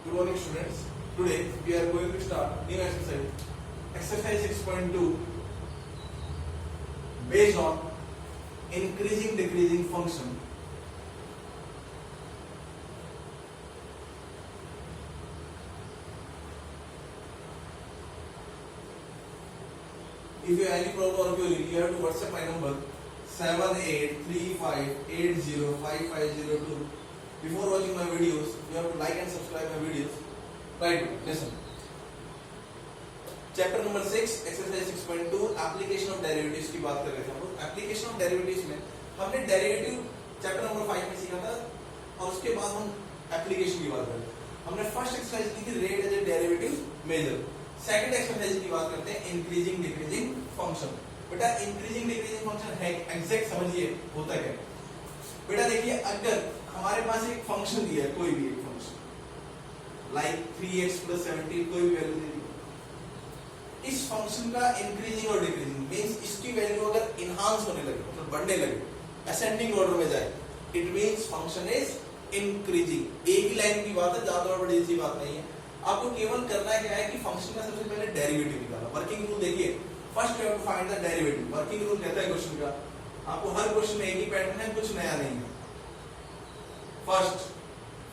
Good morning, students. Today we are going to start new exercise, exercise 6.2, based on increasing decreasing function. If you have any problem or query, you have to WhatsApp my number 7835805502. Before watching my videos, you have to like and subscribe my videos. Right, listen. Chapter number 6 exercise 6.2 application of derivatives की बात कर रहे थे हम लोग। Application of derivatives में हमने derivative chapter number 5 में सीखा था और उसके बाद हम एप्लीकेशन की बात करते हैं। हमने फर्स्ट एक्सरसाइज की थी rate as a derivative measure. Second exercise की बात करते हैं इंक्रीजिंग डिक्रीजिंग फंक्शन। बेटा इंक्रीजिंग डिक्रीजिंग फंक्शन है एग्जैक्ट समझिए होता क्या है। बेटा देखिए अगर हमारे पास एक फंक्शन दिया है, कोई भी एक फंक्शन लाइक 3x + 17 कोई भी वैल्यू दी, इस फंक्शन का इंक्रीजिंग और डिक्रीजिंग मींस इसकी वैल्यू अगर इनहांस होने लगे मतलब बढ़ने लगे असेंडिंग ऑर्डर में जाए, it means function is increasing. एक ही लाइन की बात है, ज्यादा और बड़ी सी बात नहीं है। आपको केवल करना क्या है कि फंक्शन का सबसे पहले डेरिवेटिव निकालना। वर्किंग रूल देखिए, first you have to find the derivative. Working rule कहता है क्वेश्चन का, आपको हर क्वेश्चन में एक ही पैटर्न है, कुछ नया नहीं है। First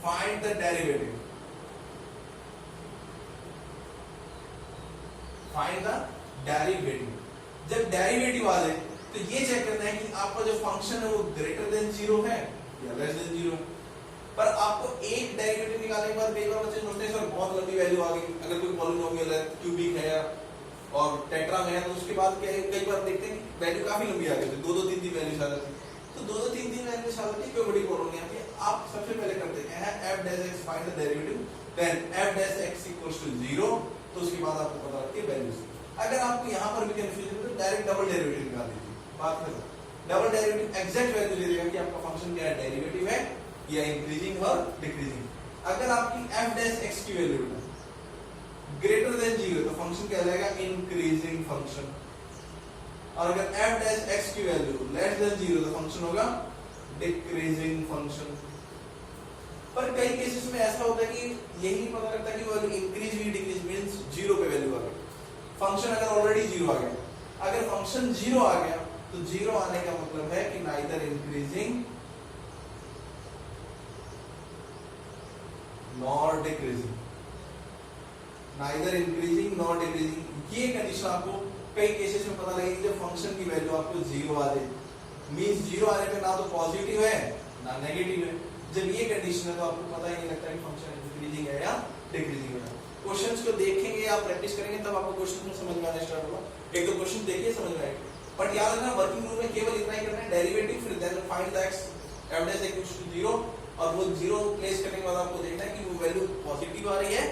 find the derivative, find the derivative. जब डेरिवेटिव आ जाए तो ये चेक करना है कि आपका जो फंक्शन है वो ग्रेटर देन 0 है या लेस देन 0 है। पर आपको एक डेरिवेटिव निकालने के बाद कई बार बच्चे सोचते हैं सर बहुत लंबी वैल्यू आ गई। अगर कोई पॉलिनोमियल है, क्यूबिक है और टेट्रा में है तो उसके बाद क्या है, कई बार देखते हैं कि वैल्यू काफी लंबी आ गई, 2-2 3-3 वैल्यूज आ जाती है। तो 2-2 3-3 वैल्यूज आ जाती है, कोई बड़ी प्रॉब्लम नहीं आती है। आप सबसे पहले करते हैं f dash x find the derivative, then f dash x = 0, तो उसके बाद आपको पता लगती है वैल्यूज। अगर आपको यहां पर भी कंफ्यूजन है तो डायरेक्ट डबल डेरिवेटिव निकाल दीजिए। बात खत्म। डबल डेरिवेटिव एग्जैक्ट वैल्यू दे देगा कि आपका फंक्शन क्या है, डेरिवेटिव है या इंक्रीजिंग और डिक्रीजिंग। अगर आपकी f डैश x की वैल्यू ग्रेटर देन 0 तो फंक्शन कहलाएगा इंक्रीजिंग फंक्शन, और अगर f डैश x की वैल्यू लेस देन 0 तो फंक्शन होगा डिक्रीजिंग फंक्शन। पर कई केसेस में ऐसा होता है कि यही नहीं पता लगता कि वैल्यू इंक्रीज हुई डिक्रीज मींस 0 पे वैल्यू आ गई। फंक्शन अगर ऑलरेडी 0 आ गया, अगर फंक्शन 0 आ गया तो 0 आने का मतलब है कि neither increasing nor decreasing, neither increasing nor decreasing. ये कंडीशन आपको कई केसेस में पता लगेगी जब फंक्शन की वैल्यू आपको 0 आ जाए, मींस 0 आने पे ना तो पॉजिटिव है ना नेगेटिव है। जब ये कंडीशन है तो आपको पता ही नहीं लगता कि फंक्शन इंक्रीजिंग है या डिक्रीजिंग है। क्वेश्चंस को देखेंगे आप प्रैक्टिस करेंगे तब आपको क्वेश्चन में समझ में आना स्टार्ट होगा। एक दो क्वेश्चन देखिए समझ में आएगा, बट याद रखना वर्किंग रूल में केवल इतना ही करना है, डेरिवेटिव फिर then find the x f dash = 0, और वो 0 प्लेस करने के बाद आपको देखना है कि वो वैल्यू पॉजिटिव आ रही है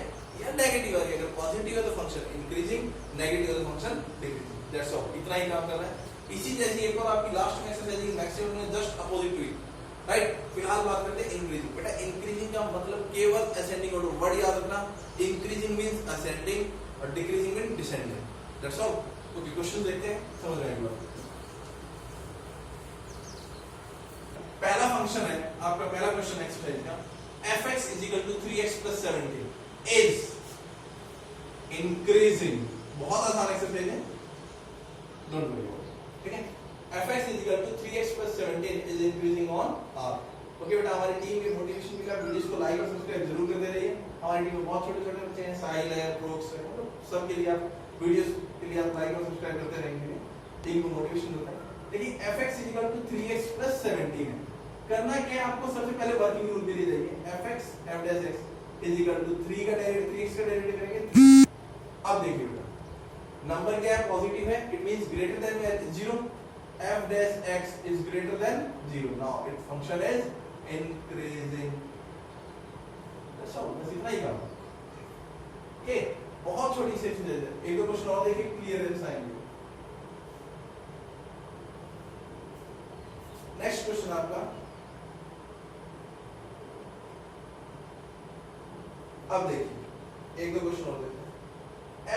या नेगेटिव आ रही है। अगर पॉजिटिव है तो फंक्शन इंक्रीजिंग, नेगेटिव है तो फंक्शन डिक्रीजिंग। दैट्स ऑल, इतना ही काम करना है। इसी जैसी एक और आपकी लास्ट में एक्सरसाइज मैक्सिमम में जस्ट अपोजिट हुई, राइट। फिलहाल बात करते हैं इंक्रीजिंग। बेटा इंक्रीजिंग का मतलब केवल असेंडिंग ऑर्डर, वर्ड याद रखना। इंक्रीजिंग मींस असेंडिंग और decreasing means descending. That's all. Okay, question देखते हैं, समझ रहे हैं। पहला फंक्शन है आपका, पहला क्वेश्चन एक्सरसाइज का, fx = 3x + 17 इज इंक्रीजिंग। बहुत आसान एक्सरसाइज है, डोंट वरी, ठीक है। fx = 3x + 17 is increasing on r। Okay बेटा, हमारी टीम के मोटिवेशन के लिए वीडियोस को लाइक और सब्सक्राइब जरूर करते रहिए। हमारी टीम में बहुत छोटे-छोटे बच्चे हैं, साहिल है, प्रोक्स है, मतलब सबके लिए आप वीडियोस के लिए आप लाइक और सब्सक्राइब करते रहेंगे, टीम को मोटिवेशन होता है। देखिए fx = 3x + 17 है। करना क्या है, आपको सबसे पहले वर्किंग रूल पे ले जाइए। fx f डैश x = 3 का डेरिवेटिव 3x का डेरिवेटिव करेंगे। अब देखिए बेटा नंबर क्या है, पॉजिटिव है, it means greater than 0। f dash x is greater than 0, now its function is increasing। that's all, बस इतना ही काम। ओके, बहुत छोटी सी चीज है। एक दो क्वेश्चन और देखिए, क्लियर है साइन। नेक्स्ट क्वेश्चन आपका, अब देखिए एक दो क्वेश्चन और देखते हैं।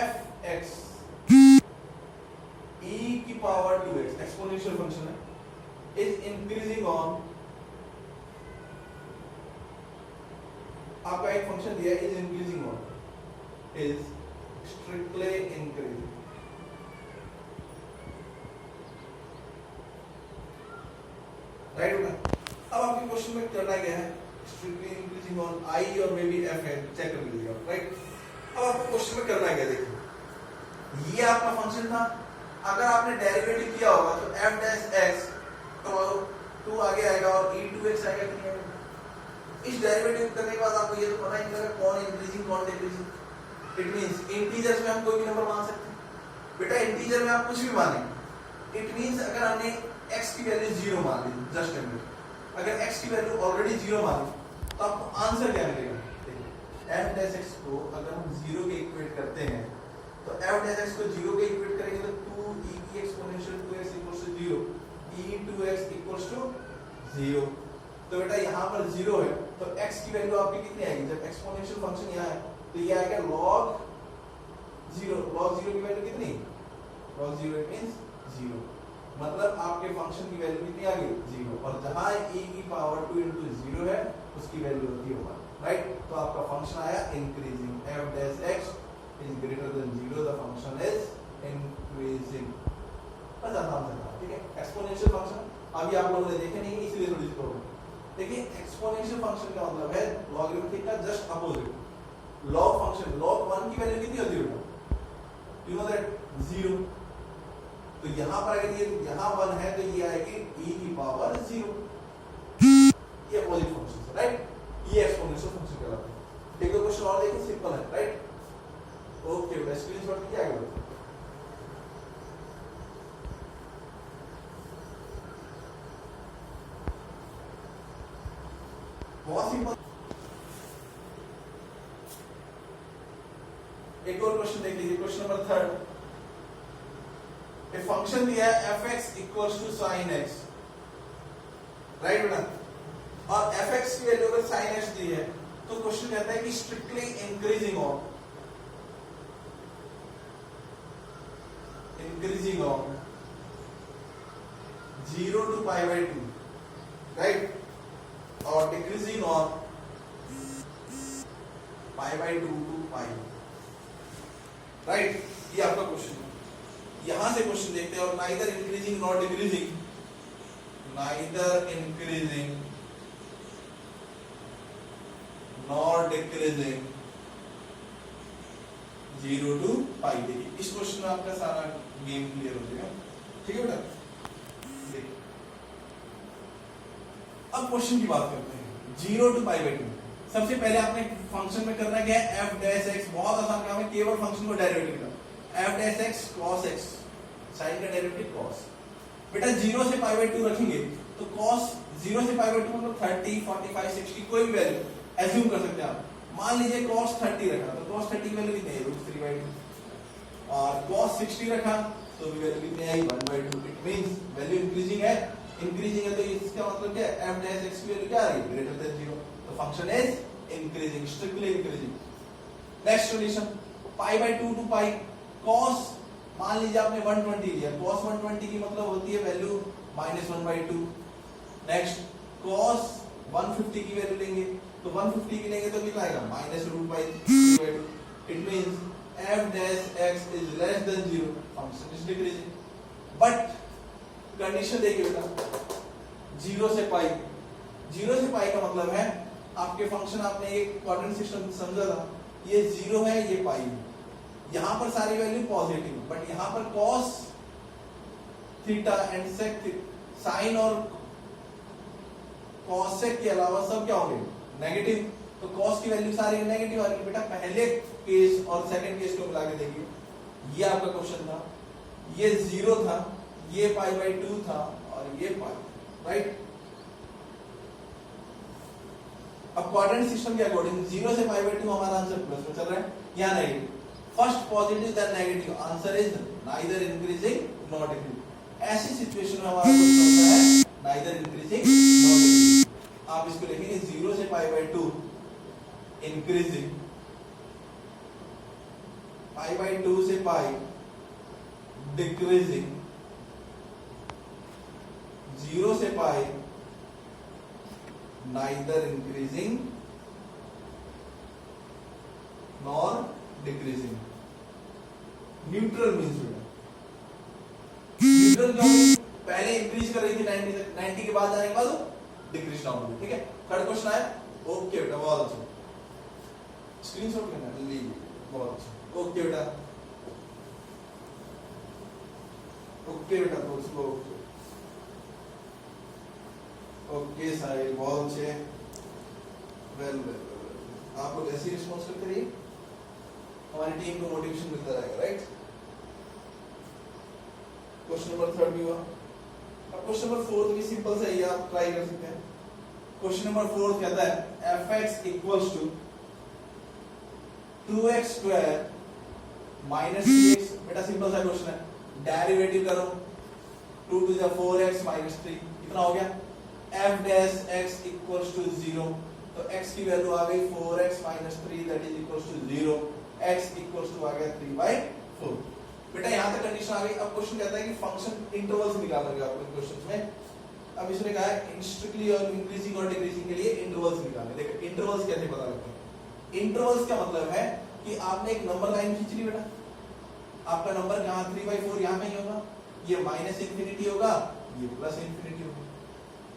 fx e⁻²x एक्सपोनेंशियल फंक्शन है, इज इंक्रीजिंग ऑन आपका एक फंक्शन दिया है इज इंक्रीजिंग और इज स्ट्रिक्टली इंक्रीजिंग, राइट होगा। अब आपके क्वेश्चन में करना क्या है, स्ट्रिक्टली इंक्रीजिंग ऑन आई और मे बी एफ है, चेक कर लीजिएगा, राइट। अब आपको क्वेश्चन में करना क्या, देखिए ये आपका फंक्शन था, अगर आपने डेरिवेटिव किया होगा तो f डैश x तो 2 आगे आएगा और e2x आएगा कि नहीं आएगा। इस डेरिवेटिव करने के बाद आपको ये तो पता ही नहीं लगा कौन इंक्रीजिंग कौन डिक्रीजिंग। इट मींस इंटीजर्स में हम कोई भी नंबर मान सकते हैं। बेटा इंटीजर में आप कुछ भी माने, इट मींस अगर हमने x की वैल्यू 0 मान ली, जस्ट अ मिनट, अगर x की वैल्यू ऑलरेडी 0 मान ली तो आपको आंसर क्या मिलेगा, f डैश x को अगर हम 0 के इक्वेट करते हैं तो f डैश x को 0 के इक्वेट करेंगे तो 2e की exponential 2x equals to 0, e2x equals to 0। तो बेटा यहाँ पर 0 है तो x की वैल्यू आपकी कितनी आएगी, जब एक्सपोनेंशियल फंक्शन यहाँ है तो ये आएगा log 0, log 0 की वैल्यू कितनी, log 0 इट मींस 0, मतलब आपके फंक्शन की वैल्यू कितनी आ गई 0, और जहां e की पावर 2 into 0 है उसकी वैल्यू होती है 1, राइट। तो आपका फंक्शन आया increasing, f dash x is greater than 0, the function is increasing। बस आसान से, ठीक है। एक्सपोनेंशियल फंक्शन अभी आप लोगों ने देखे नहीं इसलिए थोड़ी सी प्रॉब्लम। देखिए एक्सपोनेंशियल फंक्शन का मतलब है लॉगरिथमिक का just opposite. Log function, log 1 की वैल्यू कितनी होती है, यू नो दैट 0। तो यहां पर अगर ये यहां 1 है तो ये आएगी e की पावर 0, ये अपोजिट फंक्शन है, राइट। ये एक्सपोनेंशियल फंक्शन कहलाता है। देखो क्वेश्चन और देखिए, सिंपल है, राइट। ओके बेटा स्क्रीनशॉट किया गया, बहुत सिंपल। एक और क्वेश्चन देख लीजिए, क्वेश्चन नंबर 3। एक फंक्शन दिया है fx equals to sin x, right बेटा, और fx की वैल्यू अगर sin x दी है तो क्वेश्चन कहता है कि strictly increasing on 0 to pi by 2, right, और decreasing on pi by 2 to pi, right. ये आपका क्वेश्चन है। यहां से क्वेश्चन देखते हैं, और neither increasing not decreasing, neither increasing not decreasing 0 to pi। देखिए इस क्वेश्चन में आपका सारा गेम क्लियर हो जाएगा, ठीक है बेटा। अब क्वेश्चन की बात करते हैं 0 to pi by 2। सबसे पहले आपने फंक्शन में करना क्या है, f डैश x, बहुत आसान काम है, केवल फंक्शन को डेरिवेटिव का, f dash x cos x, sin का डेरिवेटिव cos। बेटा 0 से pi by 2 रखेंगे तो cos 0 से pi by 2 मतलब 30, 45, 60 कोई भी वैल्यू एज्यूम कर सकते हैं आप। मान लीजिए cos 30 रखा तो cos 30 की वैल्यू कितनी है, √3/2, और cos 60 रखा तो भी वैल्यू कितनी आई, 1/2। इट मींस वैल्यू इंक्रीजिंग है, इंक्रीजिंग है तो इसका मतलब क्या है, f डैश x की वैल्यू क्या आ रही है, ग्रेटर देन 0, तो function is increasing, strictly increasing. Next condition pi by 2 to pi, cos मान लीजिए आपने 120 लिया, cos 120 की मतलब होती है वैल्यू -1/2। नेक्स्ट cos 150 की वैल्यू लेंगे तो 150 की लेंगे तो कितना आएगा, -√3/2। It means f dash x is less than 0, function is decreasing. But condition देखिए बेटा, 0 से पाई, 0 से पाई का मतलब है आपके फंक्शन, आपने एक क्वाड्रेंट सिस्टम समझा था, ये 0 है ये पाई है, यहां पर सारी वैल्यू पॉजिटिव, बट यहां पर cos theta and sec sine और cos sec के अलावा सब क्या होंगे, नेगेटिव। तो cos की वैल्यू सारी नेगेटिव आ रही है। बेटा पहले केस और सेकंड केस को मिला के देखिए, ये आपका क्वेश्चन था, ये 0 था, ये pi by 2 था और ये pi, राइट। अब क्वाड्रेंट सिस्टम के अकॉर्डिंग 0 से pi by 2 हमारा आंसर प्लस में चल रहा है या negative. First positive then negative, answer is neither increasing not decreasing. ऐसी सिचुएशन में हमारा क्वेश्चन होता है नाइदर इंक्रीजिंग नॉट डिक्रीजिंग। आप इसको लिखेंगे 0 से pi by 2 increasing, pi by 2 से pi डिक्रीजिंग, 0 से pi neither increasing decreasing. Neutral means बेटा न्यूट्रल क्यों? पहले इंक्रीज कर रही थी 90 तक, 90 के बाद जाने के बाद डिक्रीज डाउन होगी। ठीक है, थर्ड क्वेश्चन आया। ओके बेटा बहुत अच्छा, स्क्रीनशॉट लेना लीजिए, बहुत अच्छा। ओके बेटा, ओके बेटा तो उसको ओके साहिल बहुत अच्छे। वेल आप लोग ऐसी रिस्पॉन्स करते रहिए, हमारी टीम को मोटिवेशन मिलता रहेगा। राइट, क्वेश्चन नंबर 3 भी हुआ। अब क्वेश्चन नंबर 4 भी सिंपल सा ही, आप ट्राई कर सकते हैं। क्वेश्चन नंबर 4 कहता है fx equals to 2x square minus 3x। बेटा सिंपल सा क्वेश्चन है, डेरिवेटिव करो 2 टू द 4x माइनस 3, कितना हो गया? f dash x equals to 0, तो x की वैल्यू आ गई 4x minus 3 that is equals to 0, x equals to आ गया 3/4। बेटा यहां तक कंडीशन आ गई। अब क्वेश्चन कहता है कि फंक्शन इंटरवल्स निकालना है आपको क्वेश्चंस में। अब इसने कहा है स्ट्रिक्टली और इंक्रीजिंग और डिक्रीजिंग के लिए इंटरवल्स निकालने। देखो इंटरवल्स कैसे पता लगता है? इंटरवल्स का मतलब है कि आपने एक नंबर लाइन खींच ली बेटा, आपका नंबर यहां 3/4 यहां पे ही होगा, ये माइनस इंफिनिटी होगा, ये प्लस इंफिनिटी होगा।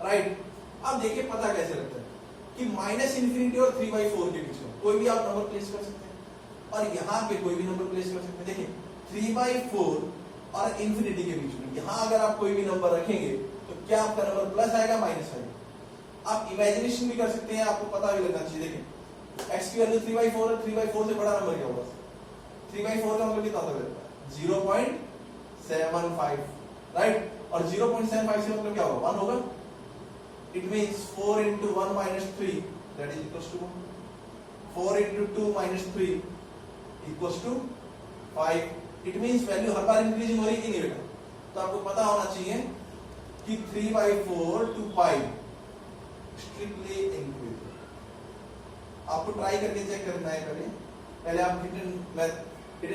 राइट, अब देखिए पता कैसे लगता है कि माइनस इंफिनिटी और 3/4 के बीच में कोई भी आप नंबर प्लेस कर सकते हैं, और यहाँ पे कोई भी नंबर प्लेस कर सकते हैं। देखिए 3/4 और इंफिनिटी के बीच में यहाँ अगर आप कोई भी नंबर रखेंगे तो क्या आपका नंबर प्लस आएगा माइनस आएगा? आप इमेजिनेशन भी कर सकते हैं, आपको पता भी लगना चाहिए। देखिए x की वैल्यू 3/4 है, 3/4 से बड़ा नंबर क्या होगा? 3/4 का मतलब कितना होता है? 0.75। राइट, और 0.75 से मतलब क्या होगा? 1 होगा। It means 4 into 1 minus 3 that is equals to 1. 4 into 2 minus 3 equals to 5. It means value her bar increasing हो रही है कि नहीं बेटा? तो आपको पता होना चाहिए कि 3/4 to 5 स्ट्रिक्टली इंक्रीज। आपको ट्राई करके चेक करना है। पहले आप हिडन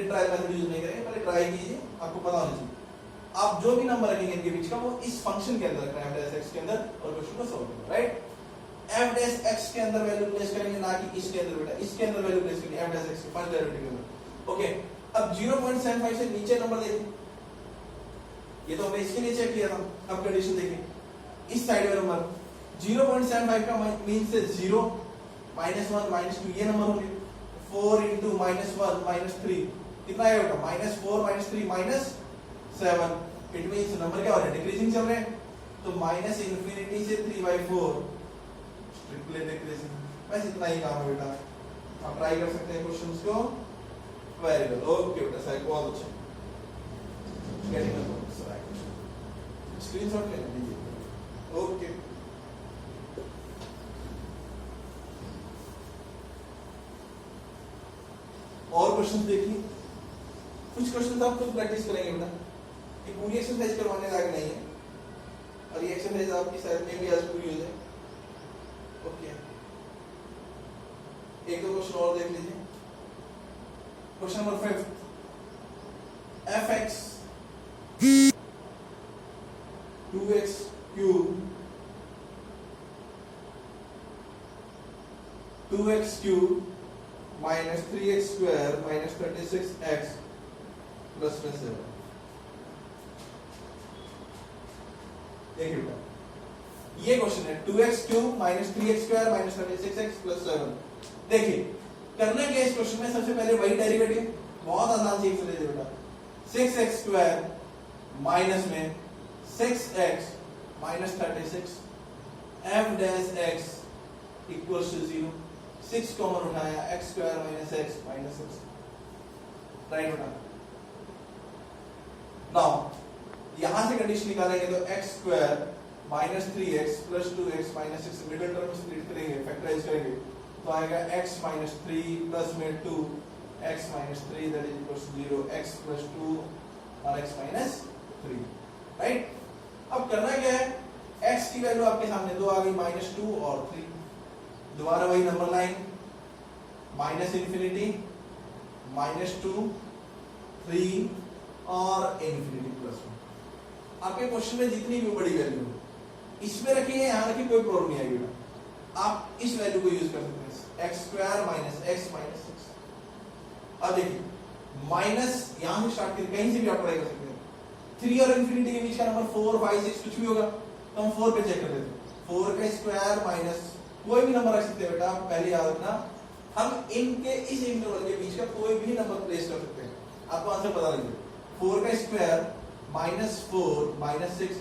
ट्रायल मेथड यूज नहीं करेंगे, पहले ट्राई कीजिए, आपको पता होना चाहिए। आप जो भी नंबर रखेंगे इनके बीच का वो इस फंक्शन के अंदर रखना है, f डैश x के अंदर, और क्वेश्चन को सॉल्व करना। राइट, f डैश x के अंदर वैल्यू प्लेस करेंगे, ना कि इसके अंदर बेटा, इसके अंदर वैल्यू प्लेस करेंगे f डैश x के फर्स्ट डेरिवेटिव के अंदर। ओके, अब 0.75 से नीचे नंबर देखिए, ये तो हमने इसके लिए चेक किया था। अब कंडीशन देखिए, इस साइड में नंबर 0.75 का मीन से 0 -1 -2 ये नंबर होंगे। 4 into -1 -3 कितना आएगा बेटा? -4 -3 -7। इट मींस नंबर क्या हो रहा है? डिक्रीजिंग चल रहे हैं, तो माइनस इंफिनिटी से 3/4 स्ट्रिक्टली डिक्रीजिंग। बस इतना ही काम है बेटा, आप ट्राई कर सकते हैं क्वेश्चंस को। वेरी गुड, ओके बेटा सही, बहुत अच्छा। Getting the points right, screenshot ले लीजिए। ओके, और क्वेश्चन देखिए, कुछ क्वेश्चन आप खुद प्रैक्टिस करेंगे बेटा, ये पूरी एक्सरसाइज करवाने लायक नहीं है, और ये एक्सरसाइज आपकी शायद में भी आज पूरी हो जाए। ओके, एक दो क्वेश्चन और देख लीजिए। Question number 5, fx 2x cube minus 3x square minus 36x plus 7। देखिए बेटा, ये क्वेश्चन है 2x cube minus 3x square minus 36x plus 7। देखिए करना क्या है इस क्वेश्चन में? सबसे पहले वही डेरिवेटिव, बहुत आसान सी एक्सरसाइज है बेटा। 6x स्क्वायर माइनस में 6x minus 36 f dash x equals to 0। 6 common उठाया, x square minus x minus 6। Right बेटा, नाउ यहां से कंडीशन निकालेंगे तो x square minus 3x plus 2x minus 6 middle term split करेंगे, फैक्टराइज करेंगे, तो आएगा x minus 3 प्लस में 2 x minus 3 that is equals to 0, x plus 2 और x minus 3। राइट, अब करना क्या है? x की वैल्यू आपके सामने 2 आ गई, -2 और 3। दोबारा वही नंबर लाइन, माइनस इंफिनिटी, -2 3 और इंफिनिटी प्लस 1। आपके क्वेश्चन में जितनी भी बड़ी वैल्यू हो इसमें रखिए, यहां रखिए, कोई प्रॉब्लम नहीं आएगी। आप इस वैल्यू को यूज कर सकते हैं, x square minus x minus 6। अब देखिए माइनस यहां से स्टार्ट करके कहीं से भी आप पढ़ाई कर सकते हैं। 3 और इंफिनिटी के बीच का नंबर 4 5 6 कुछ भी होगा तो हम 4 पे चेक कर लेते हैं। 4 का स्क्वायर माइनस कोई भी नंबर रख सकते हैं बेटा, पहले याद रखना हम इनके इस इंटरवल के बीच का कोई भी नंबर प्लेस कर सकते हैं, आपको आंसर पता लग जाए। 4 का square minus 4 minus 6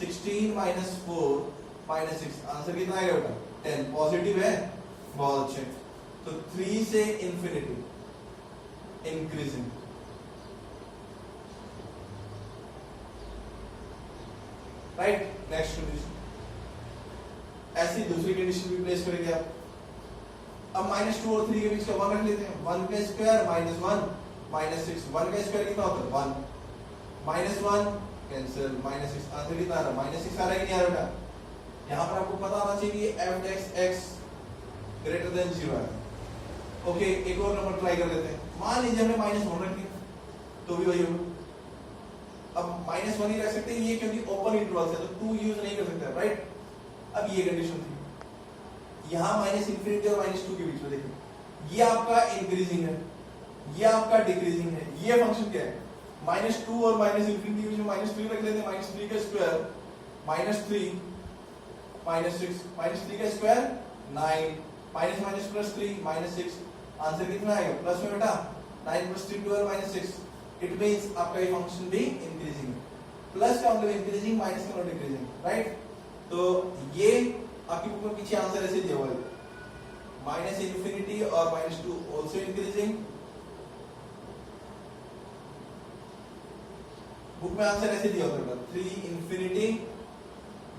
16 minus 4 minus 6 answer कितना आएगा बेटा 10। पॉजिटिव है, बहुत अच्छे। तो 3 से infinity increasing, right. Next condition, ऐसी दूसरी कंडीशन भी प्लेस करेंगे आप। अब -2 और 3 के बीच का 1 रख लेते हैं। 1 का स्क्वायर माइनस 1 माइनस 6, 1 का स्क्वायर कितना होता है 1 माइनस 1 कैंसिल माइनस 6 आंसर कितना आ रहा है माइनस 6 आ रहा है कि नहीं आ रहा है? यहाँ पर आपको पता होना चाहिए f(x) ग्रेटर देन 0 है। ओके, एक और नंबर ट्राई कर लेते हैं। मान लीजिए हमने -1 रख दिया तो भी वही होगा। अब -1 ही रख सकते हैं ये क्योंकि ओपन इंटरवल है तो 2 यूज नहीं कर सकते, राइट। अब ये कंडीशन थी, यहाँ माइनस इंफिनिटी और -2 के बीच में देखिए ये आपका इंक्रीजिंग है, ये आपका डिक्रीजिंग है। ये फंक्शन क्या है -2 और माइनस इंफिनिटी के बीच में -3 रख लेते हैं। -3 का स्क्वायर -3 -6 -3 का square 9 minus minus plus 3 -6 answer कितना आएगा प्लस में बेटा 9 + 3 12 -6। इट मींस आपका ये फंक्शन भी इंक्रीजिंग है। प्लस का मतलब इंक्रीजिंग, माइनस का मतलब डिक्रीजिंग, राइट। तो ये आपकी बुक में पीछे आंसर ऐसे दिया हुआ है माइनस इंफिनिटी और -2 आल्सो इंक्रीजिंग। बुक में आंसर ऐसे दिया होता है 3 infinity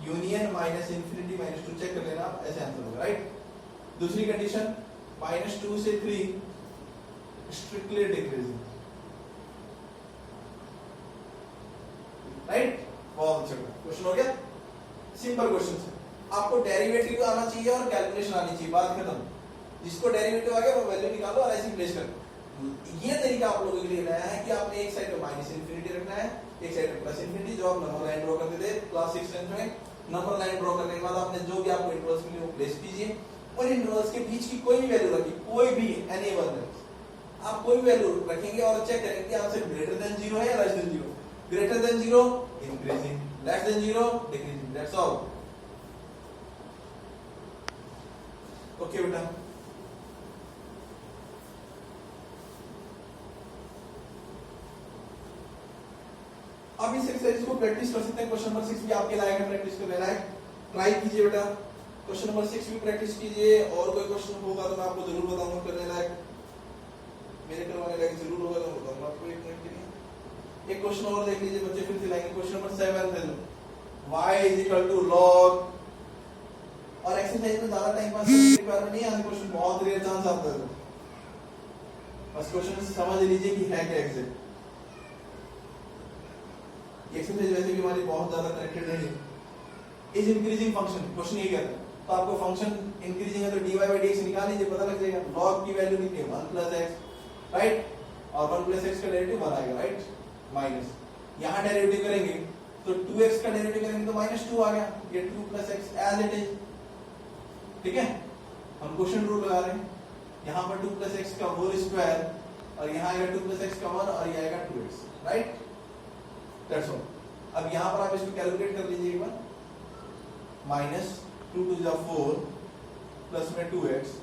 union minus infinity -2 check कर लेना, ऐसे आंसर होगा, राइट। दूसरी कंडीशन -2 से 3 स्ट्रिक्टली डिक्रीजिंग, राइट। बहुत अच्छा क्वेश्चन हो गया, सिंपल क्वेश्चन है। आपको डेरिवेटिव आना चाहिए और कैलकुलेशन आनी चाहिए, बात खत्म। जिसको डेरिवेटिव आ गया वो वैल्यू निकालो और ऐसे प्लेस कर। ये तरीका आप लोगों के लिए नया है कि आपने एक साइड पे माइनस इंफिनिटी रखना है, एक साइड पे प्लस इंफिनिटी। जो आप नंबर लाइन ड्रॉ करते थे क्लास 6 में, नंबर लाइन ड्रॉ करने के बाद आपने जो भी आपको इंटरवल्स मिले वो प्लेस कीजिए और इंटरवल्स के बीच की कोई भी वैल्यू रखिए, कोई भी एनी वन आप कोई भी वैल्यू रखेंगे और चेक करेंगे कि आंसर ग्रेटर देन 0 है या less than 0। Greater than 0 increasing, less than 0 decreasing, that's all. Okay बेटा, अब इस एक्सरसाइज को प्रैक्टिस कर सकते हैं। क्वेश्चन नंबर 6 भी आपके लायक है, प्रैक्टिस करने लायक। ट्राई कीजिए बेटा, क्वेश्चन नंबर 6 भी प्रैक्टिस कीजिए। और कोई क्वेश्चन होगा तो मैं आपको जरूर बताऊंगा, करने लायक मेरे करवाने लायक जरूर होगा तो बताऊंगा आपको। एक मिनट के लिए एक क्वेश्चन और देख लीजिए बच्चे, फिर से लाएंगे। क्वेश्चन नंबर 7 है y = log, और एक्सरसाइज में ज्यादा टाइम पास करने की रिक्वायरमेंट नहीं है, क्वेश्चन बहुत रेयर चांस आता है। बस क्वेश्चन समझ लीजिए कि है क्या एग्जैक्ट। एक्सरसाइज वैसे भी हमारी बहुत ज्यादा कनेक्टेड नहीं है। इज इंक्रीजिंग फंक्शन, क्वेश्चन ये कहता है तो आपको फंक्शन इंक्रीजिंग है तो dy/dx निकाल लीजिए, पता लग जाएगा। log की वैल्यू कितनी है 1 + x, राइट। और 1 + x का डेरिवेटिव 1 आएगा, राइट। माइनस यहां डेरिवेटिव करेंगे तो 2x का डेरिवेटिव करेंगे तो -2 आ गया। ये 2 + x एज इट इज, ठीक है। हम क्वेश्चन रूल लगा रहे हैं, यहां पर 2 + x का होल स्क्वायर और यहां आएगा 2 + x का 1 और ये आएगा 2x, राइट। That's all. अब यहां पर आप इसको कैलकुलेट कर लीजिए एक बार। -2 × 4 प्लस में 2x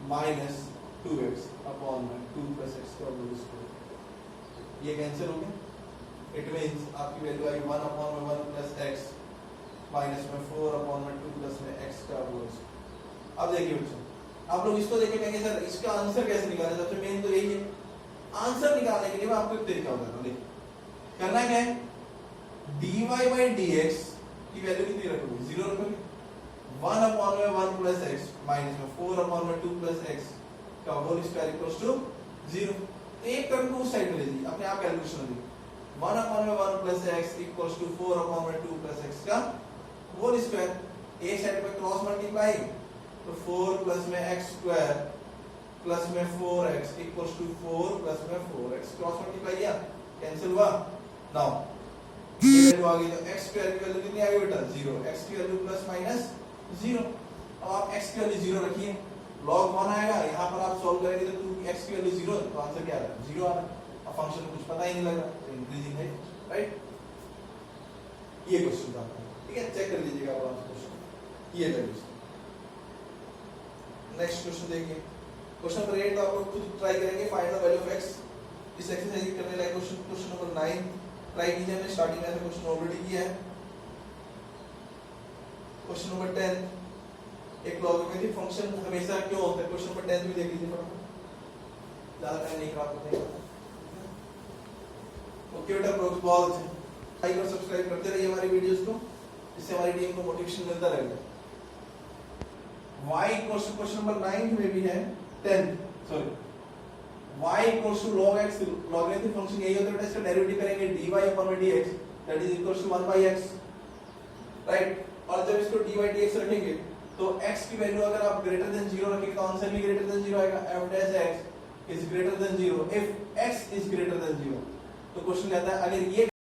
माइनस 2x अपॉन में 2 + x का होल स्क्वायर, ये कैंसिल हो गया। इट मींस आपकी वैल्यू आई 1 अपॉन में 1 + x माइनस में 4 अपॉन में 2 प्लस में x का होल स्क्वायर। अब देखिए बच्चों, आप लोग इसको देख के कहेंगे सर इसका आंसर कैसे निकालें। सबसे मेन तो यही है, आंसर निकालने के लिए मैं आपको एक तरीका बताता हूं। देखिए करना क्या है, dy/dx की वैल्यू कितनी रखोगे 0 रखोगे। 1 अपॉन में 1 + x माइनस में 4 अपॉन में 2 + x का होल स्क्वायर इक्वल्स टू 0। तो एक टर्म को उस साइड में ले लीजिए, अपने आप कैलकुलेशन लीजिए। 1 अपॉन में 1 + x इक्वल्स टू 4 अपॉन में 2 + x का होल स्क्वायर। एक साइड पे क्रॉस मल्टीप्लाई तो 4 प्लस में x² प्लस में 4x इक्वल्स टू 4 प्लस में 4x, क्रॉस मल्टीप्लाई किया कैंसिल हुआ। नाउ ये वैल्यू आ गई तो x² की वैल्यू कितनी आ गई बेटा 0, x की वैल्यू प्लस माइनस 0। अब आप x की वैल्यू 0 रखिए log 1 आएगा, यहाँ पर आप सॉल्व करेंगे तो 2x की वैल्यू 0 तो आंसर क्या आ रहा है 0 आ रहा है। अब फंक्शन को कुछ पता ही नहीं लग रहा, तो इंक्रीजिंग है, राइट। ये क्वेश्चन था, ठीक है, चेक कर लीजिएगा आप क्वेश्चन, ये है क्वेश्चन। नेक्स्ट क्वेश्चन देखिए, क्वेश्चन नंबर 8 आपको खुद ट्राई करेंगे, find the value of x। इस एक्सरसाइज करने लायक क्वेश्चन, क्वेश्चन नंबर 9 ट्राई कीजिए, हमने स्टार्टिंग में क्वेश्चन ऑलरेडी किया है। क्वेश्चन नंबर 10, एक लॉगरिथमिक फंक्शन हमेशा क्यों होता है, क्वेश्चन नंबर 10 भी देख लीजिए फटाफट, ज्यादा टाइम नहीं खराब करते हैं। ओके बेटा, प्रोग्रेस बहुत अच्छे, लाइक और सब्सक्राइब करते रहिए हमारी वीडियोस को, इससे हमारी टीम को मोटिवेशन मिलता रहेगा। y क्वेश्चन नंबर 9 में भी है 10, sorry y equals to log x, logarithmic function यही होता है, इसका डेरिवेटिव करेंगे dy/dx that is equals to 1/x, right. और जब इसको dy/dx रखेंगे तो x की वैल्यू अगर आप ग्रेटर देन 0 रखेंगे तो आंसर भी ग्रेटर देन 0 आएगा, f dash x is greater than 0 if x is greater than 0। तो क्वेश्चन कहता है अगर ये